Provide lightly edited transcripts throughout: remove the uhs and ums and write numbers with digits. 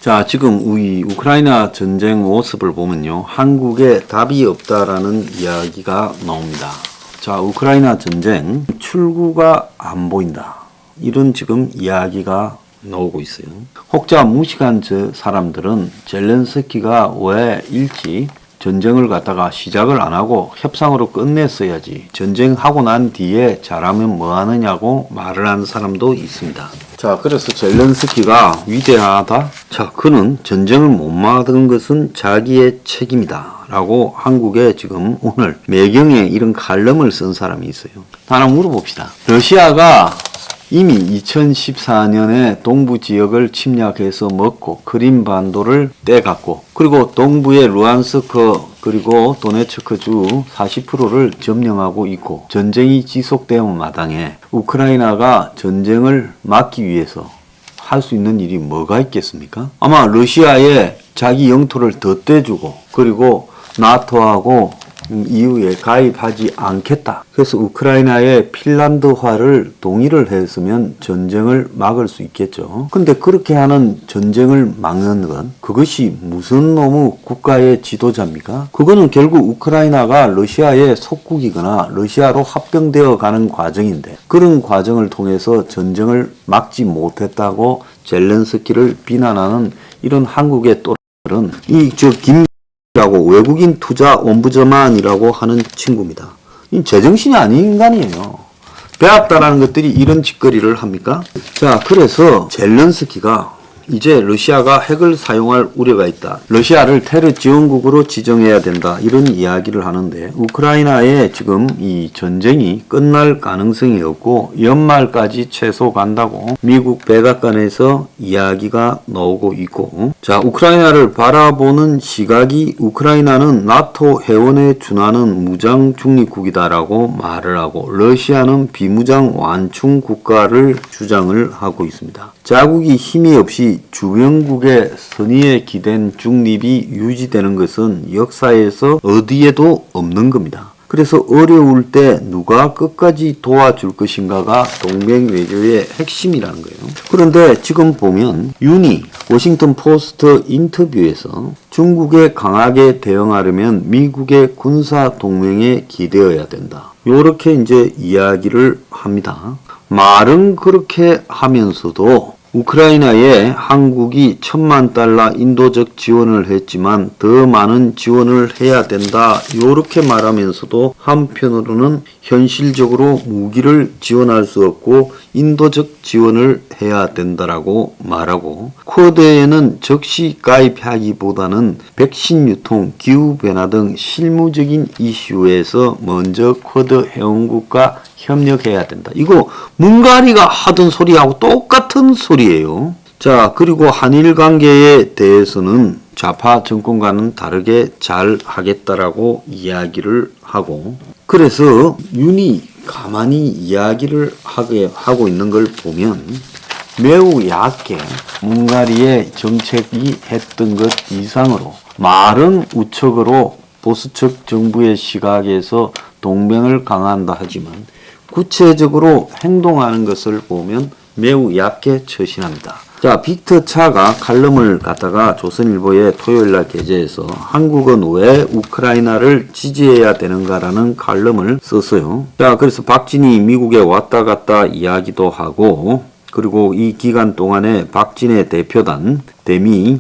자, 지금 이 우크라이나 전쟁 모습을 보면요. 한국에 답이 없다라는 이야기가 나옵니다. 자, 우크라이나 전쟁 출구가 안 보인다. 이런 지금 이야기가 나오고 있어요. 혹자 무식한 저 사람들은 젤렌스키가 왜 일찍 전쟁을 갖다가 시작을 안 하고 협상으로 끝냈어야지. 전쟁하고 난 뒤에 잘하면 뭐 하느냐고 말을 하는 사람도 있습니다. 자, 그래서 젤렌스키가 위대하다? 자, 그는 전쟁을 못 막은 것은 자기의 책임이다. 라고 한국에 지금 오늘 매경에 이런 칼럼을 쓴 사람이 있어요. 하나 물어봅시다. 러시아가 이미 2014년에 동부 지역을 침략해서 먹고 크림반도를 떼갔고, 그리고 동부의 루안스크 그리고 도네츠크주 40%를 점령하고 있고, 전쟁이 지속되는 마당에 우크라이나가 전쟁을 막기 위해서 할 수 있는 일이 뭐가 있겠습니까? 아마 러시아에 자기 영토를 더 떼주고, 그리고 나토하고 이후에 가입하지 않겠다. 그래서 우크라이나의 핀란드화를 동의를 했으면 전쟁을 막을 수 있겠죠. 근데 그렇게 하는 전쟁을 막는 건 그것이 무슨 놈의 국가의 지도자입니까? 그거는 결국 우크라이나가 러시아의 속국이거나 러시아로 합병되어 가는 과정인데, 그런 과정을 통해서 전쟁을 막지 못했다고 젤렌스키를 비난하는 이런 한국의 또라이들은 라고 외국인 투자 옴부즈만이라고 하는 친구입니다. 이 제정신이 아닌 인간이에요. 배웠다라는 것들이 이런 짓거리를 합니까? 자, 그래서 젤렌스키가 이제 러시아가 핵을 사용할 우려가 있다. 러시아를 테러 지원국으로 지정해야 된다. 이런 이야기를 하는데, 우크라이나에 지금 이 전쟁이 끝날 가능성이 없고 연말까지 최소 간다고 미국 백악관에서 이야기가 나오고 있고, 자, 우크라이나를 바라보는 시각이 우크라이나는 나토 회원에 준하는 무장 중립국이다라고 말을 하고, 러시아는 비무장 완충 국가를 주장을 하고 있습니다. 자국이 힘이 없이 주변국의 선의에 기댄 중립이 유지되는 것은 역사에서 어디에도 없는 겁니다. 그래서 어려울 때 누가 끝까지 도와줄 것인가가 동맹 외교의 핵심이라는 거예요. 그런데 지금 보면 윤이 워싱턴 포스트 인터뷰에서 중국에 강하게 대응하려면 미국의 군사 동맹에 기대어야 된다. 요렇게 이제 이야기를 합니다. 말은 그렇게 하면서도 우크라이나에 한국이 $10,000,000 인도적 지원을 했지만 더 많은 지원을 해야 된다. 이렇게 말하면서도 한편으로는 현실적으로 무기를 지원할 수 없고 인도적 지원을 해야 된다라고 말하고, 쿼드에는 즉시 가입하기보다는 백신 유통, 기후변화 등 실무적인 이슈에서 먼저 쿼드 회원국과 협력해야 된다. 이거 문가리가 하던 소리하고 똑같은 소리예요. 자, 그리고 한일 관계에 대해서는 좌파 정권과는 다르게 잘 하겠다라고 이야기를 하고, 그래서 윤이 가만히 이야기를 하고 있는 걸 보면 매우 얕게 문가리의 정책이 했던 것 이상으로 말은 우측으로 보수측 정부의 시각에서 동맹을 강화한다 하지만 구체적으로 행동하는 것을 보면 매우 얕게 처신합니다. 자, 빅터 차가 칼럼을 갖다가 조선일보의 토요일날 게재해서 한국은 왜 우크라이나를 지지해야 되는가라는 칼럼을 썼어요. 자, 그래서 박진이 미국에 왔다 갔다 이야기도 하고, 그리고 이 기간 동안에 박진의 대표단, 대미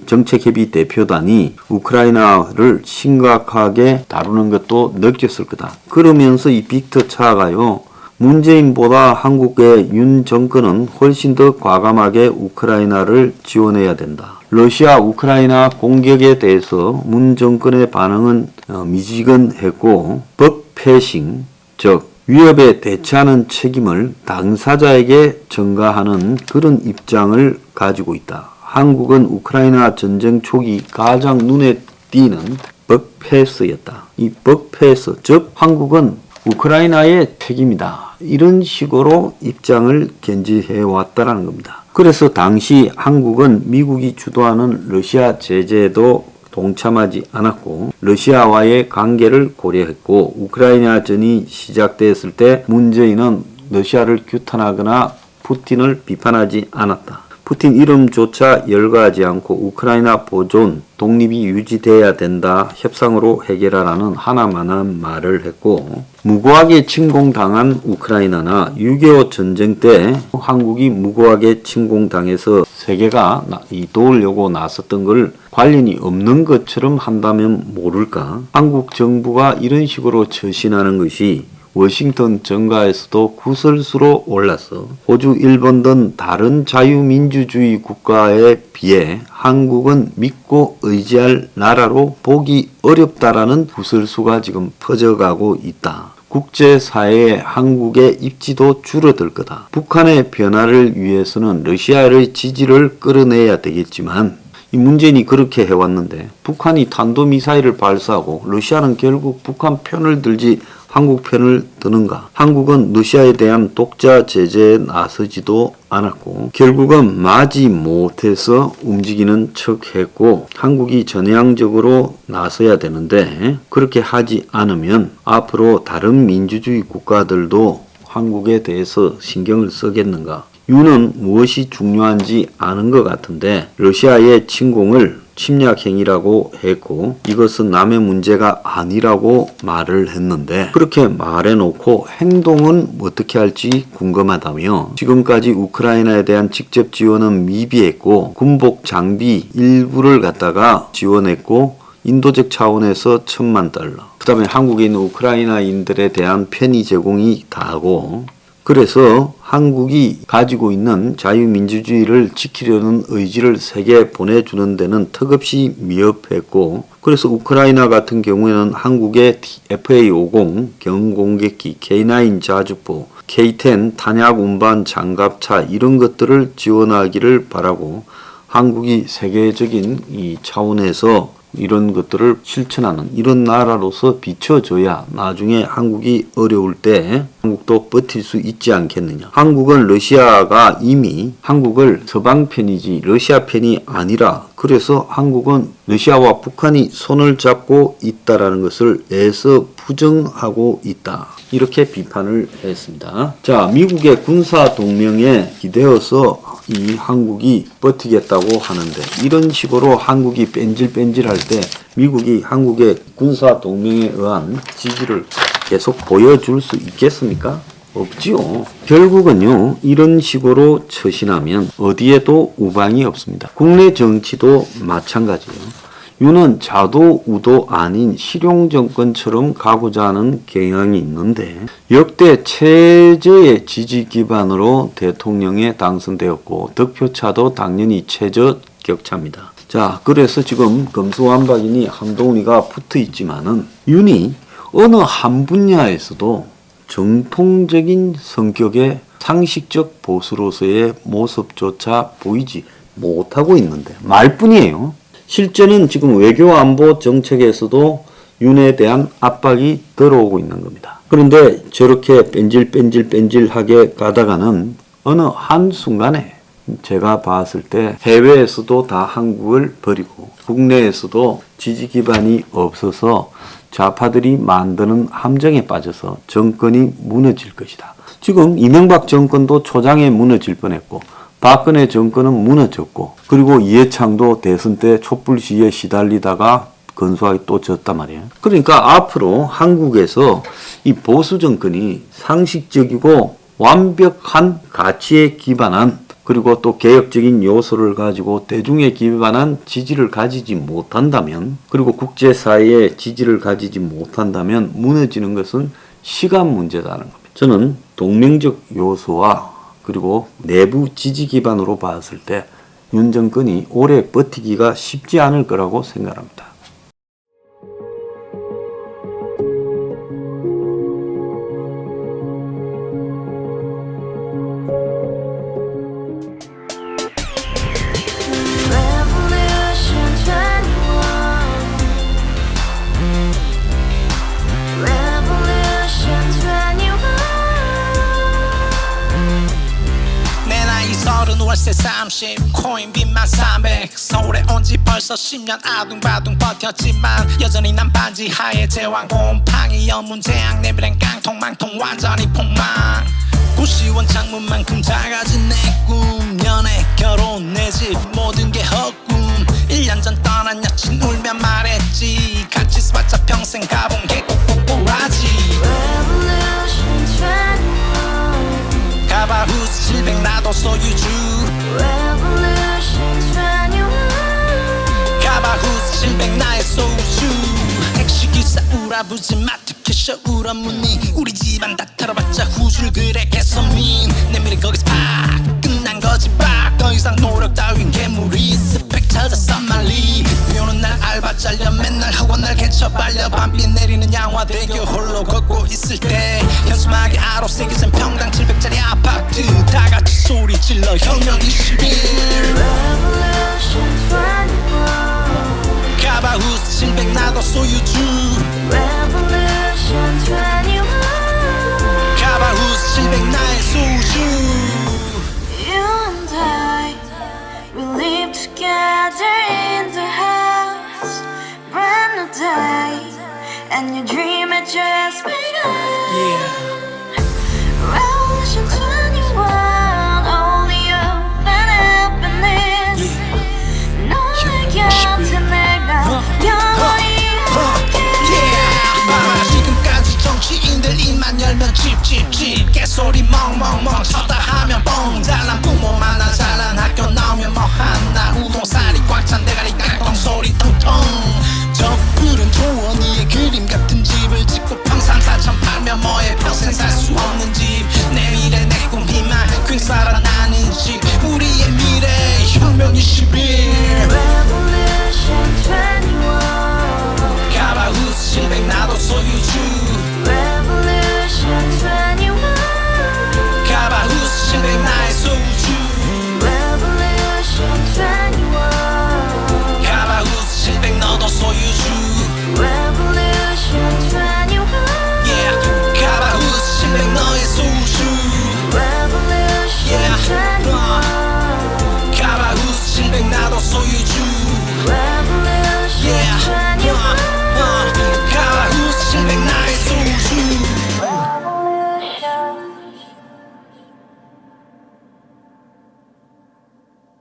정책협의 대표단이 우크라이나를 심각하게 다루는 것도 느꼈을 거다. 그러면서 이 빅터 차가요, 문재인보다 한국의 윤 정권은 훨씬 더 과감하게 우크라이나를 지원해야 된다. 러시아 우크라이나 공격에 대해서 문 정권의 반응은 미지근했고, 법패싱, 즉 위협에 대처하는 책임을 당사자에게 전가하는 그런 입장을 가지고 있다. 한국은 우크라이나 전쟁 초기 가장 눈에 띄는 벅패스였다. 이 벅패스, 즉 한국은 우크라이나의 책임이다. 이런 식으로 입장을 견지해 왔다라는 겁니다. 그래서 당시 한국은 미국이 주도하는 러시아 제재도 동참하지 않았고 러시아와의 관계를 고려했고, 우크라이나전이 시작됐을 때 문재인은 러시아를 규탄하거나 푸틴을 비판하지 않았다. 푸틴 이름조차 열거하지 않고 우크라이나 보존, 독립이 유지돼야 된다. 협상으로 해결하라는 하나만한 말을 했고 무고하게 침공당한 우크라이나나 6.25 전쟁 때 한국이 무고하게 침공당해서 세계가 도우려고 나섰던 걸 관련이 없는 것처럼 한다면 모를까? 한국 정부가 이런 식으로 처신하는 것이 워싱턴 정가에서도 구설수로 올라서 호주, 일본 등 다른 자유민주주의 국가에 비해 한국은 믿고 의지할 나라로 보기 어렵다라는 구설수가 지금 퍼져가고 있다. 국제사회에 한국의 입지도 줄어들 거다. 북한의 변화를 위해서는 러시아의 지지를 끌어내야 되겠지만 이 문재인이 그렇게 해왔는데 북한이 탄도미사일을 발사하고 러시아는 결국 북한 편을 들지 한국 편을 드는가? 한국은 러시아에 대한 독자 제재에 나서지도 않았고 결국은 마지 못해서 움직이는 척했고 한국이 전향적으로 나서야 되는데 그렇게 하지 않으면 앞으로 다른 민주주의 국가들도 한국에 대해서 신경을 쓰겠는가? 유는 무엇이 중요한지 아는 것 같은데 러시아의 침공을 침략행위라고 했고 이것은 남의 문제가 아니라고 말을 했는데 그렇게 말해놓고 행동은 어떻게 할지 궁금하다며 지금까지 우크라이나에 대한 직접 지원은 미비했고 군복 장비 일부를 갖다가 지원했고 인도적 차원에서 $10,000,000 그 다음에 한국에 있는 우크라이나인들에 대한 편의 제공이 다하고 그래서 한국이 가지고 있는 자유민주주의를 지키려는 의지를 세계에 보내주는 데는 턱없이 미흡했고 그래서 우크라이나 같은 경우에는 한국의 FA-50 경공격기, K9 자주포, K10 탄약 운반 장갑차 이런 것들을 지원하기를 바라고 한국이 세계적인 이 차원에서 이런 것들을 실천하는 이런 나라로서 비춰줘야 나중에 한국이 어려울 때 한국도 버틸 수 있지 않겠느냐. 한국은 러시아가 이미 한국을 서방 편이지 러시아 편이 아니라 그래서 한국은 러시아와 북한이 손을 잡고 있다라는 것을 애써 부정하고 있다. 이렇게 비판을 했습니다. 자, 미국의 군사 동맹에 기대어서 이 한국이 버티겠다고 하는데 이런 식으로 한국이 뺀질뺀질할 때 미국이 한국의 군사 동맹에 의한 지지를 계속 보여줄 수 있겠습니까? 없지요. 결국은요 이런 식으로 처신하면 어디에도 우방이 없습니다. 국내 정치도 마찬가지예요. 유는 자도 우도 아닌 실용정권처럼 가고자 하는 경향이 있는데 역대 최저의 지지 기반으로 대통령에 당선되었고 득표차도 당연히 최저 격차입니다. 자, 그래서 지금 검수완박이니 한동훈이가 붙어 있지만은 윤이 어느 한 분야에서도 정통적인 성격의 상식적 보수로서의 모습조차 보이지 못하고 있는데 말뿐이에요. 실제는 지금 외교안보 정책에서도 윤에 대한 압박이 들어오고 있는 겁니다. 그런데 저렇게 뺀질하게 가다가는 어느 한순간에 제가 봤을 때 해외에서도 다 한국을 버리고 국내에서도 지지 기반이 없어서 좌파들이 만드는 함정에 빠져서 정권이 무너질 것이다. 지금 이명박 정권도 초장에 무너질 뻔했고 박근혜 정권은 무너졌고 그리고 이해창도 대선 때 촛불 시위에 시달리다가 근소하게 또 졌단 말이에요. 그러니까 앞으로 한국에서 이 보수 정권이 상식적이고 완벽한 가치에 기반한 그리고 또 개혁적인 요소를 가지고 대중에 기반한 지지를 가지지 못한다면 그리고 국제사회의 지지를 가지지 못한다면 무너지는 것은 시간 문제라는 겁니다. 저는 동맹적 요소와 그리고 내부 지지 기반으로 봤을 때 윤 정권이 오래 버티기가 쉽지 않을 거라고 생각합니다. 월세 30 코인빚만 300 서울에 온 지 벌써 10년 아둥바둥 버텼지만 여전히 난 반지 하에 제왕 곰팡이 연문제약 내비랑 깡통망통 완전히 폭망 고시원 창문만큼 작아진 내꿈 연애 결혼 내 집 모든 게 헛꿈 1년 전 떠난 여친 울며 말했지 같이 살자 평생 가본 게 꼭꼭꼭하지 Revolution 21 가바후스 700 나도 소유주 Revolution 21 가바후스 700 나의 소주 택시기사 우라부지 마트캐셔 울어무니 우리 집안 다 털어봤자 후줄 그래 개선민 내 미래 거기서 팍 끝난 거지 팍더 이상 노력 따윈 괴물이 스펙 찾아서 말리 비오는 날 알바 잘려 맨날 학원 날 개쳐 발려 밤비 내리는 양화대교 홀로 걷고 있을 때 현수막에 아로 새겨진 평당 700짜리 아파트 다 같이 소리 질러 혁명 21 Revolution 21 가바후스 700 나도 소유주 Revolution 21 가바후스 700 나의 소주 You and I, we live together in the house Brand new day, and your dream had just begun Revolution 21, only open happiness 너의 곁에 내가 영원히 지금까지 정치인들 입만 열면 찝찝찝 개소리 멍멍멍